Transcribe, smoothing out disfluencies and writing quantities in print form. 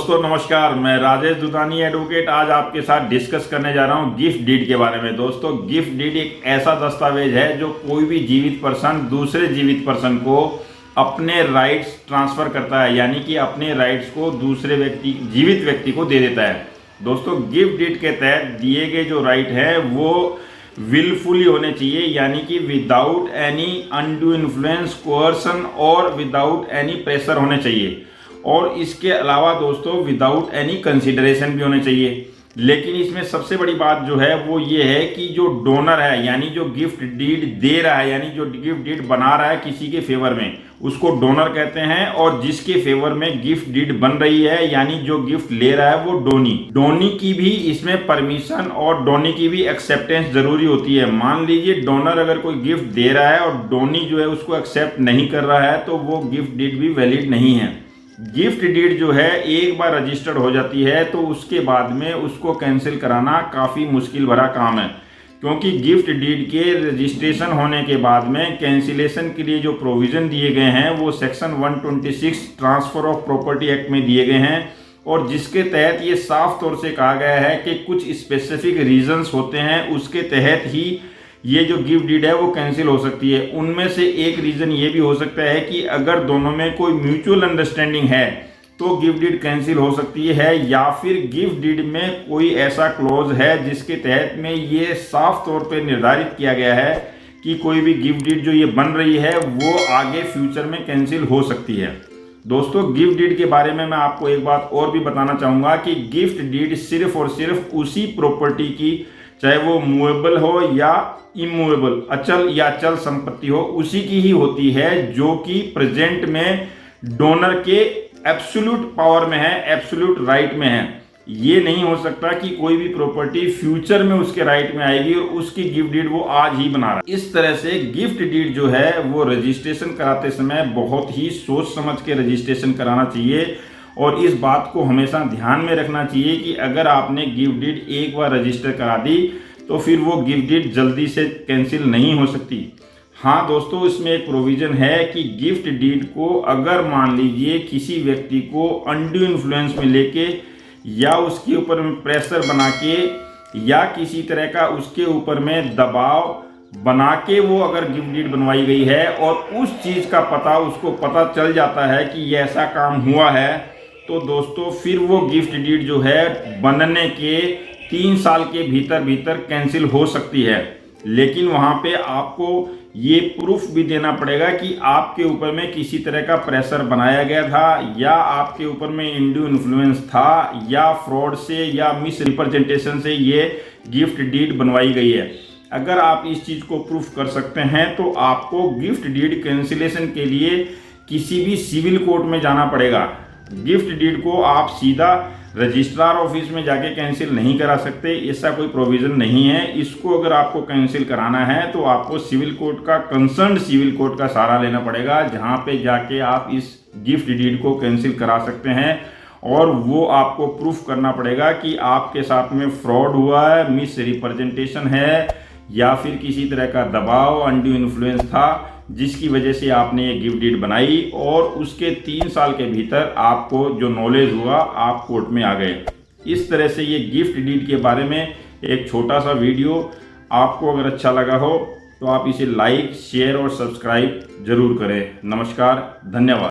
दोस्तों नमस्कार, मैं राजेश दुधानी एडवोकेट आज आपके साथ डिस्कस करने जा रहा हूं गिफ्ट डीड के बारे में। दोस्तों गिफ्ट डीड एक ऐसा दस्तावेज है जो कोई भी जीवित पर्सन दूसरे जीवित पर्सन को अपने राइट्स ट्रांसफर करता है, यानी कि अपने राइट्स को दूसरे जीवित व्यक्ति को दे देता है। दोस्तों गिफ्ट डीड के तहत दिए गए जो राइट है वो विलफुली होने चाहिए, यानी कि विदाउट एनी अनड्यू इन्फ्लुएंस, कोअर्सन और विदाउट एनी प्रेशर होने चाहिए। और इसके अलावा दोस्तों विदाउट एनी कंसिडरेशन भी होने चाहिए। लेकिन इसमें सबसे बड़ी बात जो है वो ये है कि जो डोनर है, यानी जो गिफ्ट डीड दे रहा है, यानी जो गिफ्ट डीड बना रहा है किसी के फेवर में, उसको डोनर कहते हैं। और जिसके फेवर में गिफ्ट डीड बन रही है, यानी जो गिफ्ट ले रहा है, वो डोनी। डोनी की भी इसमें परमिशन और डोनी की भी एक्सेप्टेंस जरूरी होती है। मान लीजिए डोनर अगर कोई गिफ्ट दे रहा है और डोनी जो है उसको एक्सेप्ट नहीं कर रहा है, तो वो गिफ्ट डीड भी वैलिड नहीं है। गिफ्ट डीड जो है एक बार रजिस्टर्ड हो जाती है तो उसके बाद में उसको कैंसिल कराना काफ़ी मुश्किल भरा काम है, क्योंकि गिफ्ट डीड के रजिस्ट्रेशन होने के बाद में कैंसिलेशन के लिए जो प्रोविज़न दिए गए हैं वो section 126 transfer of property act में दिए गए हैं। और जिसके तहत ये साफ तौर से कहा गया है कि कुछ स्पेसिफिक रीजंस होते हैं, उसके तहत ही ये जो गिफ्ट डीड है वो कैंसिल हो सकती है। उनमें से एक रीज़न ये भी हो सकता है कि अगर दोनों में कोई म्यूचुअल अंडरस्टैंडिंग है तो गिफ्ट डीड कैंसिल हो सकती है, या फिर गिफ्ट डीड में कोई ऐसा क्लॉज है जिसके तहत में ये साफ तौर पे निर्धारित किया गया है कि कोई भी गिफ्ट डीड जो ये बन रही है वो आगे फ्यूचर में कैंसिल हो सकती है। दोस्तों गिफ्ट डीड के बारे में मैं आपको एक बात और भी बताना चाहूँगा कि गिफ्ट डीड सिर्फ और सिर्फ उसी प्रॉपर्टी की, चाहे वो मूवेबल हो या इमूवेबल, अचल या अचल संपत्ति हो, उसी की ही होती है जो कि प्रेजेंट में डोनर के एब्सोल्यूट पावर में है, एब्सोल्यूट राइट में है। ये नहीं हो सकता कि कोई भी प्रॉपर्टी फ्यूचर में उसके राइट में आएगी और उसकी गिफ्ट डीड वो आज ही बना रहा है। इस तरह से गिफ्ट डीड जो है वो रजिस्ट्रेशन कराते समय बहुत ही सोच समझ के रजिस्ट्रेशन कराना चाहिए। और इस बात को हमेशा ध्यान में रखना चाहिए कि अगर आपने गिफ्ट डीड एक बार रजिस्टर करा दी तो फिर वो गिफ्ट डीड जल्दी से कैंसिल नहीं हो सकती। हाँ दोस्तों, इसमें एक प्रोविज़न है कि गिफ्ट डीड को अगर मान लीजिए किसी व्यक्ति को अनड्यू इन्फ्लुएंस में लेके या उसके ऊपर में प्रेशर बना के या किसी तरह का उसके ऊपर में दबाव बना के वो अगर गिफ्ट डीड बनवाई गई है और उस चीज़ का पता उसको पता चल जाता है कि ये ऐसा काम हुआ है, तो दोस्तों फिर वो गिफ्ट डीड जो है बनने के 3 साल के भीतर कैंसिल हो सकती है। लेकिन वहाँ पे आपको ये प्रूफ भी देना पड़ेगा कि आपके ऊपर में किसी तरह का प्रेशर बनाया गया था, या आपके ऊपर में इंड्यू इन्फ्लुएंस था, या फ्रॉड से या मिस रिप्रेजेंटेशन से ये गिफ्ट डीड बनवाई गई है। अगर आप इस चीज़ को प्रूफ कर सकते हैं तो आपको गिफ्ट डीड कैंसिलेशन के लिए किसी भी सिविल कोर्ट में जाना पड़ेगा। गिफ्ट डीड को आप सीधा रजिस्ट्रार ऑफिस में जाके कैंसिल नहीं करा सकते, ऐसा कोई प्रोविज़न नहीं है। इसको अगर आपको कैंसिल कराना है तो आपको सिविल कोर्ट का, कंसर्न्ड सिविल कोर्ट का सहारा लेना पड़ेगा, जहां पे जाके आप इस गिफ्ट डीड को कैंसिल करा सकते हैं। और वो आपको प्रूफ करना पड़ेगा कि आपके साथ में फ्रॉड हुआ है, मिस रिप्रेजेंटेशन है, या फिर किसी तरह का दबाव, अनड्यू इन्फ्लुएंस था जिसकी वजह से आपने ये गिफ्ट डीड बनाई, और उसके 3 साल के भीतर आपको जो नॉलेज हुआ आप कोर्ट में आ गए। इस तरह से ये गिफ्ट डीड के बारे में एक छोटा सा वीडियो आपको अगर अच्छा लगा हो तो आप इसे लाइक, शेयर और सब्सक्राइब जरूर करें। नमस्कार, धन्यवाद।